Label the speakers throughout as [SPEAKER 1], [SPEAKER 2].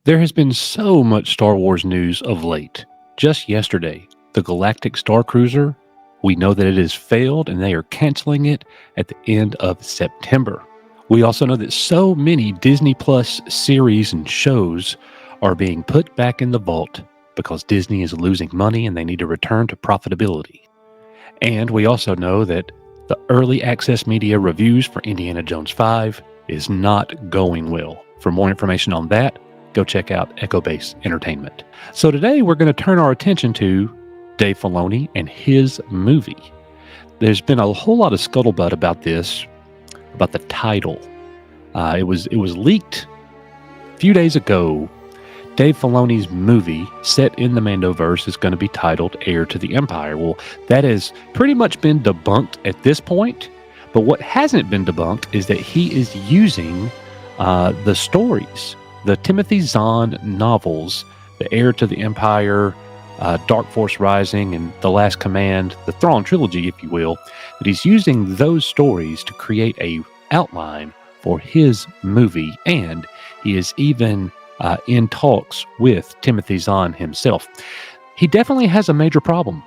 [SPEAKER 1] There has been so much Star Wars news of late. Just yesterday, the Galactic Star Cruiser, we know that it has failed and they are canceling it at the end of September. We also know that so many Disney Plus series and shows are being put back in the vault because Disney is losing money and they need to return to profitability. And we also know that the early access media reviews for Indiana Jones 5 is not going well. For more information on that, go check out Echo Base Entertainment. So today we're going to turn our attention to Dave Filoni and his movie. There's been a whole lot of scuttlebutt about this, about the title. It was leaked a few days ago. Dave Filoni's movie set in the Mandoverse is going to be titled Heir to the Empire. Well, that has pretty much been debunked at this point. But what hasn't been debunked is that he is using the stories, the Timothy Zahn novels, The Heir to the Empire, Dark Force Rising, and The Last Command, the Thrawn trilogy, if you will, that he's using those stories to create a outline for his movie. And he is even in talks with Timothy Zahn himself. He definitely has a major problem.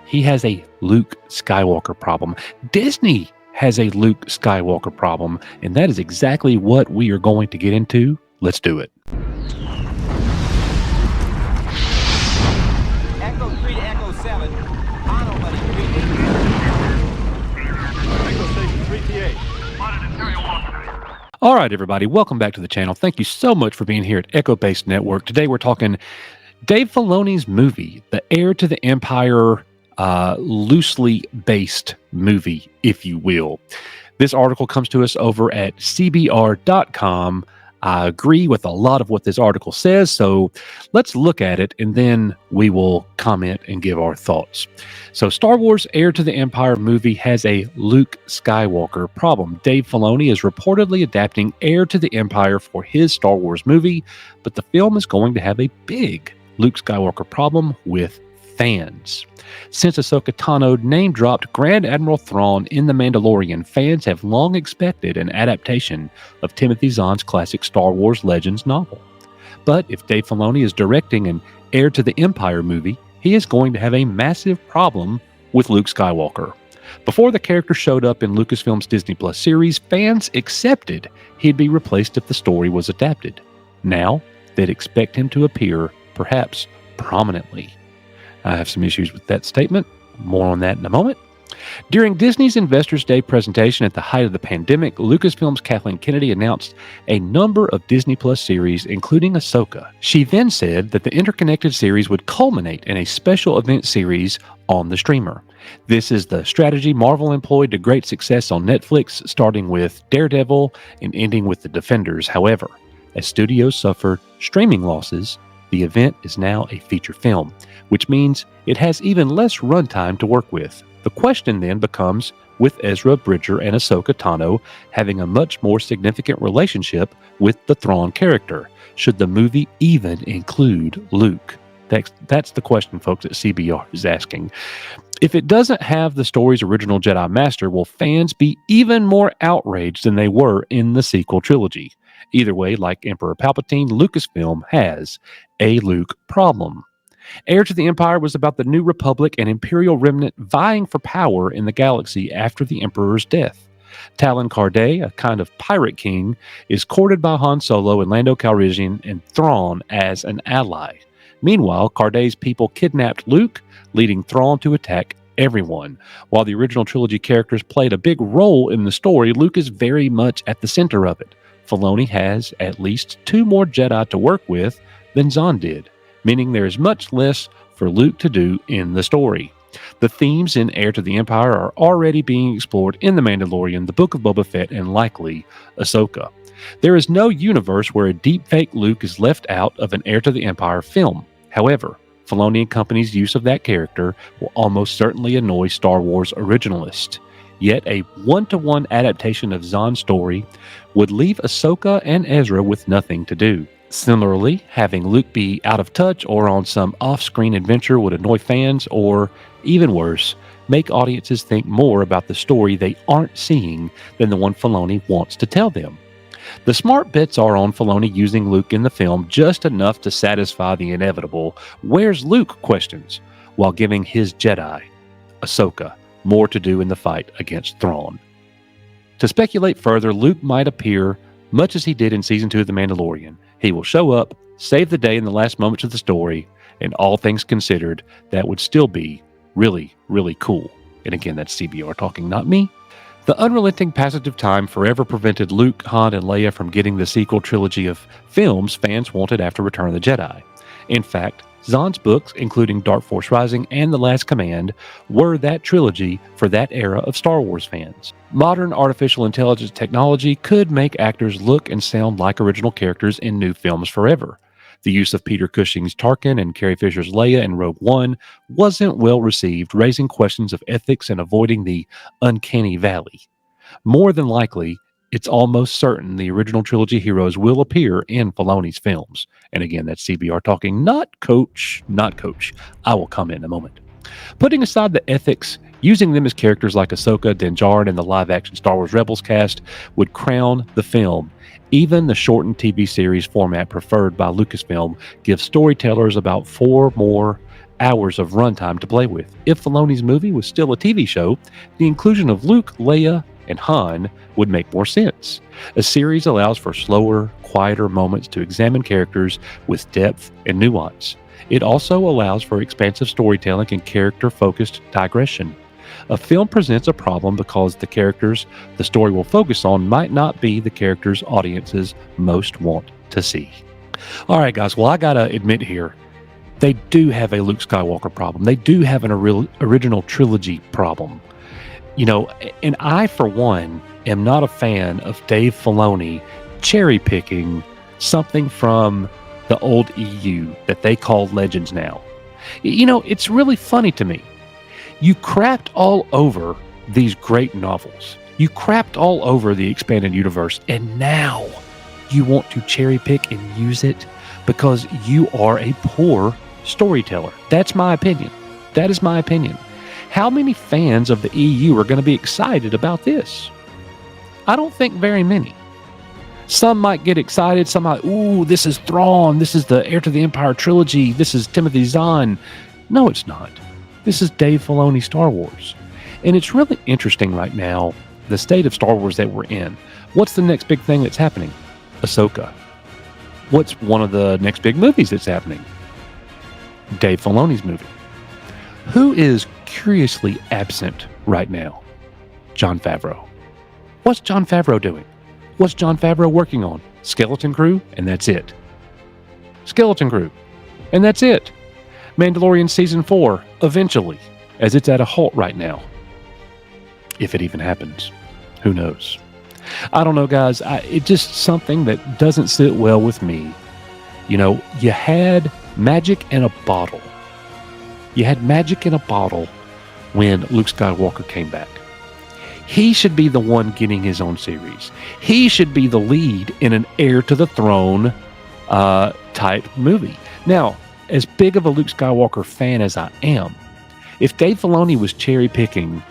[SPEAKER 1] He has a Luke Skywalker problem. Disney has a Luke Skywalker problem, and that is exactly what we are going to get into. Let's do it.
[SPEAKER 2] Echo 3 to Echo 7. Mono, buddy. 3
[SPEAKER 3] Echo Station 3PA.
[SPEAKER 1] All right, everybody, welcome back to the channel. Thank you so much for being here at Echo Base Network. Today we're talking Dave Filoni's movie, The Heir to the Empire, loosely based movie, if you will. This article comes to us over at CBR.com. I agree with a lot of what this article says, so let's look at it and then we will comment and give our thoughts. So Star Wars Heir to the Empire movie has a Luke Skywalker problem. Dave Filoni is reportedly adapting Heir to the Empire for his Star Wars movie, but the film is going to have a big Luke Skywalker problem with fans. Since Ahsoka Tano name-dropped Grand Admiral Thrawn in The Mandalorian, fans have long expected an adaptation of Timothy Zahn's classic Star Wars Legends novel. But if Dave Filoni is directing an Heir to the Empire movie, he is going to have a massive problem with Luke Skywalker. Before the character showed up in Lucasfilm's Disney Plus series, fans accepted he'd be replaced if the story was adapted. Now, they'd expect him to appear, perhaps prominently. I have some issues with that statement. More on that in a moment. During Disney's Investors' Day presentation at the height of the pandemic, Lucasfilm's Kathleen Kennedy announced a number of Disney Plus series, including Ahsoka. She then said that the interconnected series would culminate in a special event series on the streamer. This is the strategy Marvel employed to great success on Netflix, starting with Daredevil and ending with The Defenders. However, as studios suffered streaming losses, the event is now a feature film, which means it has even less runtime to work with. The question then becomes, with Ezra Bridger and Ahsoka Tano having a much more significant relationship with the Thrawn character, should the movie even include Luke? That's the question, folks, that CBR is asking. If it doesn't have the story's original Jedi Master, will fans be even more outraged than they were in the sequel trilogy? Either way, like Emperor Palpatine, Lucasfilm has a Luke problem. Heir to the Empire was about the New Republic and Imperial remnant vying for power in the galaxy after the Emperor's death. Talon Karrde, a kind of pirate king, is courted by Han Solo and Lando Calrissian and Thrawn as an ally. Meanwhile, Karrde's people kidnapped Luke, leading Thrawn to attack everyone. While the original trilogy characters played a big role in the story, Luke is very much at the center of it. Filoni has at least 2 more Jedi to work with than Zahn did, meaning there is much less for Luke to do in the story. The themes in Heir to the Empire are already being explored in The Mandalorian, The Book of Boba Fett, and likely Ahsoka. There is no universe where a deepfake Luke is left out of an Heir to the Empire film. However, Filoni and company's use of that character will almost certainly annoy Star Wars originalists. Yet a one-to-one adaptation of Zahn's story would leave Ahsoka and Ezra with nothing to do. Similarly, having Luke be out of touch or on some off-screen adventure would annoy fans or, even worse, make audiences think more about the story they aren't seeing than the one Filoni wants to tell them. The smart bits are on Filoni using Luke in the film just enough to satisfy the inevitable "Where's Luke?" questions, while giving his Jedi, Ahsoka, more to do in the fight against Thrawn. To speculate further, Luke might appear much as he did in Season 2 of The Mandalorian. He will show up, save the day in the last moments of the story, and all things considered, that would still be really, really cool. And again, that's CBR talking, not me. The unrelenting passage of time forever prevented Luke, Han, and Leia from getting the sequel trilogy of films fans wanted after Return of the Jedi. In fact, Zahn's books, including Dark Force Rising and The Last Command, were that trilogy for that era of Star Wars fans. Modern artificial intelligence technology could make actors look and sound like original characters in new films forever. The use of Peter Cushing's Tarkin and Carrie Fisher's Leia in Rogue One wasn't well received, raising questions of ethics and avoiding the uncanny valley. More than likely, it's almost certain the original trilogy heroes will appear in Filoni's films. And again, that's CBR talking, not Coach. I will comment in a moment. Putting aside the ethics, using them as characters like Ahsoka, Din Djarin, and the live-action Star Wars Rebels cast would crown the film. Even the shortened TV series format preferred by Lucasfilm gives storytellers about 4 more hours of runtime to play with. If Filoni's movie was still a TV show, the inclusion of Luke, Leia, and Han would make more sense. A series allows for slower, quieter moments to examine characters with depth and nuance. It also allows for expansive storytelling and character-focused digression. A film presents a problem because the characters the story will focus on might not be the characters audiences most want to see. All right, guys, well, I gotta admit here, they do have a Luke Skywalker problem. They do have an original trilogy problem. You know, and I, for one, am not a fan of Dave Filoni cherry-picking something from the old EU that they call Legends now. You know, it's really funny to me. You crapped all over these great novels. You crapped all over the expanded universe, and now you want to cherry pick and use it because you are a poor storyteller. That's my opinion. That is my opinion. How many fans of the EU are going to be excited about this? I don't think very many. Some might get excited. Some might, ooh, this is Thrawn. This is the Heir to the Empire trilogy. This is Timothy Zahn. No, it's not. This is Dave Filoni Star Wars. And it's really interesting right now, the state of Star Wars that we're in. What's the next big thing that's happening? Ahsoka. What's one of the next big movies that's happening? Dave Filoni's movie. Who is curiously absent right now? Jon Favreau. What's Jon Favreau doing? What's Jon Favreau working on? Skeleton Crew, and that's it. Skeleton Crew, and that's it. Mandalorian Season 4, eventually, as it's at a halt right now. If it even happens. Who knows? I don't know, guys. It's just something that doesn't sit well with me. You know, you had magic in a bottle. You had magic in a bottle when Luke Skywalker came back. He should be the one getting his own series. He should be the lead in an Heir to the Throne type movie. Now, as big of a Luke Skywalker fan as I am, if Dave Filoni was cherry picking,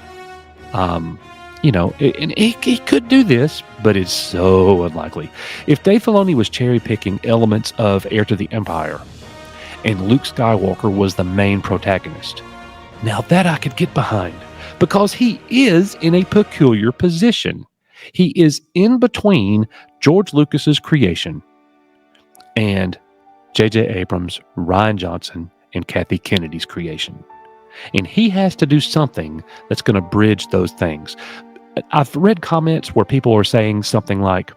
[SPEAKER 1] you know, and he could do this, but it's so unlikely. If Dave Filoni was cherry picking elements of Heir to the Empire, and Luke Skywalker was the main protagonist, now that I could get behind, because he is in a peculiar position. He is in between George Lucas's creation and J.J. Abrams, Rian Johnson, and Kathy Kennedy's creation. And he has to do something that's going to bridge those things. I've read comments where people are saying something like,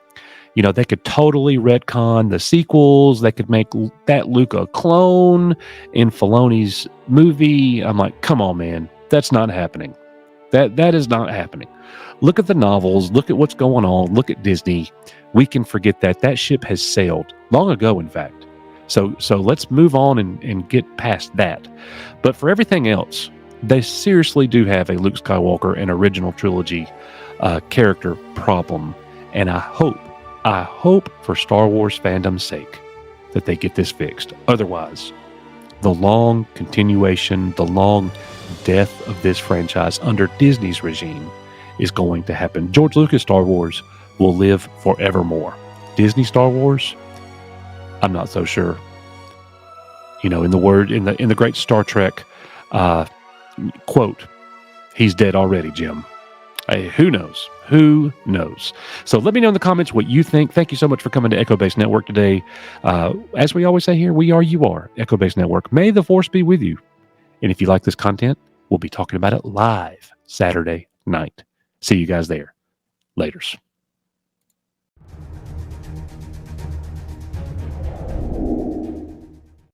[SPEAKER 1] you know, they could totally retcon the sequels. They could make that Luke a clone in Filoni's movie. I'm like, come on, man. That's not happening. That is not happening. Look at the novels. Look at what's going on. Look at Disney. We can forget that. That ship has sailed long ago, in fact. So let's move on and get past that. But for everything else, they seriously do have a Luke Skywalker and original trilogy character problem. And I hope for Star Wars fandom's sake that they get this fixed. Otherwise, the long continuation, the long death of this franchise under Disney's regime is going to happen. George Lucas Star Wars will live forevermore. Disney Star Wars? I'm not so sure. In the great Star Trek quote, he's dead already, Jim. Who knows? Who knows? So let me know in the comments what you think. Thank you so much for coming to Echo Base Network today. As we always say here, we are, you are, Echo Base Network. May the force be with you. And if you like this content, we'll be talking about it live Saturday night. See you guys there. Laters.